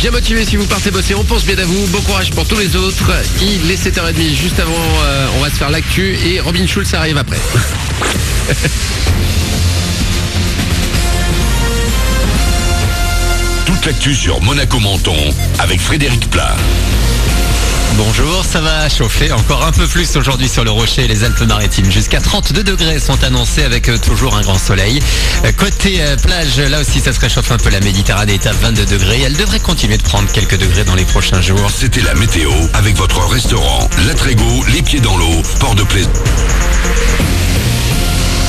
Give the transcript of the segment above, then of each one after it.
bien motivé si vous partez bosser. On pense bien à vous. Bon courage pour tous les autres. Il est 7h30. Juste avant, on va se faire l'actu et Robin Schulz arrive après. Toute l'actu sur Monaco Menton avec Frédéric Plat. Bonjour, ça va chauffer encore un peu plus aujourd'hui sur le Rocher et les Alpes-Maritimes. Jusqu'à 32 degrés sont annoncés avec toujours un grand soleil. Côté plage, là aussi ça se réchauffe un peu. La Méditerranée est à 22 degrés. Elle devrait continuer de prendre quelques degrés dans les prochains jours. C'était la météo avec votre restaurant La Trégo, les pieds dans l'eau, Port de Plaisance.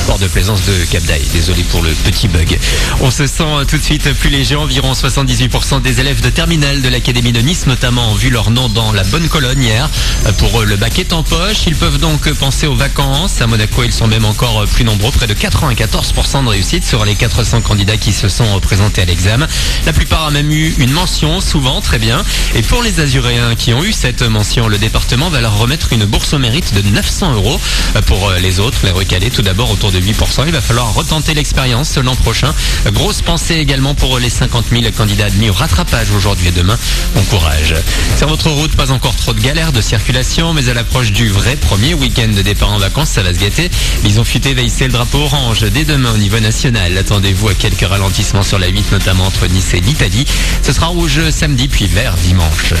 Port de Plaisance de Cap d'Aille. Désolé pour le petit bug. On se sent tout de suite plus léger. Environ 78% des élèves de terminale de l'Académie de Nice notamment ont vu leur nom dans la bonne colonne hier. Pour eux, le bac est en poche. Ils peuvent donc penser aux vacances. À Monaco, ils sont même encore plus nombreux. Près de 94% de réussite sur les 400 candidats qui se sont présentés à l'examen. La plupart ont même eu une mention, souvent très bien. Et pour les Azuréens qui ont eu cette mention, le département va leur remettre une bourse au mérite de 900 €. Pour les autres, les recalés, tout d'abord autour de 8%. Il va falloir retenter l'expérience l'an prochain. Grosse pensée également pour les 50 000 candidats admis au rattrapage aujourd'hui et demain. Bon courage. Sur votre route, pas encore trop de galères de circulation, mais à l'approche du vrai premier week-end de départ en vacances, ça va se gâter. Ils ont futé va hisser le drapeau orange dès demain au niveau national. Attendez-vous à quelques ralentissements sur la 8, notamment entre Nice et l'Italie. Ce sera rouge samedi, puis vert dimanche.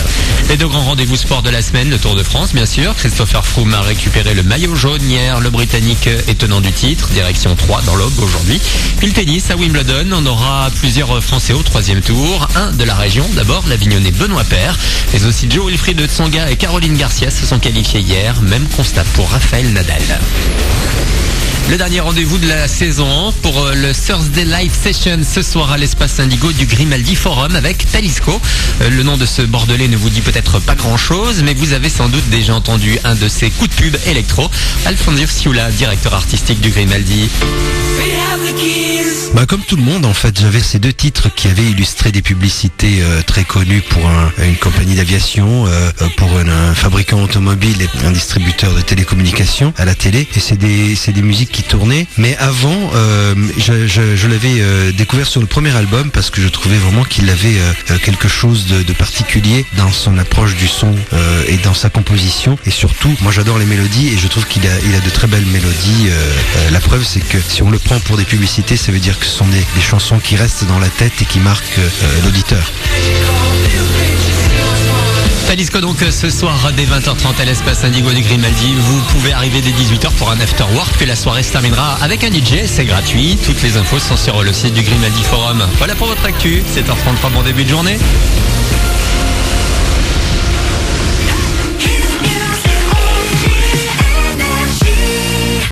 Les deux grands rendez-vous sport de la semaine, le Tour de France, bien sûr. Christopher Froome a récupéré le maillot jaune hier. Le Britannique est tenant du titre. Direction 3 dans l'Aube aujourd'hui. Puis le tennis à Wimbledon, on aura plusieurs Français au troisième tour. Un de la région, d'abord l'Avignonnais Benoît Paire, mais aussi Joe Wilfried Tsonga et Caroline Garcia se sont qualifiés hier. Même constat pour Raphaël Nadal. Le dernier rendez-vous de la saison pour le Thursday Live Session ce soir à l'espace Indigo du Grimaldi Forum avec Talisco. Le nom de ce Bordelais ne vous dit peut-être pas grand-chose, mais vous avez sans doute déjà entendu un de ses coups de pub électro. Alfonso Ciula, directeur artistique du Grimaldi. Comme tout le monde, en fait, j'avais ces deux titres qui avaient illustré des publicités très connues pour une compagnie d'aviation, pour un fabricant automobile et un distributeur de télécommunications à la télé. Et c'est des musiques qui tournaient. Mais avant, je l'avais découvert sur le premier album parce que je trouvais vraiment qu'il avait quelque chose de particulier dans son approche du son et dans sa composition. Et surtout, moi j'adore les mélodies et je trouve qu'il a de très belles mélodies. La preuve, c'est que si on le prend pour des publicités, ça veut dire que ce sont des chansons qui restent dans la tête et qui marquent l'auditeur. Talisco donc ce soir dès 20h30 à l'espace Indigo du Grimaldi. Vous pouvez arriver dès 18h pour un after work, puis la soirée se terminera avec un DJ, c'est gratuit. Toutes les infos sont sur le site du Grimaldi Forum. Voilà pour votre actu, 7h33, bon début de journée.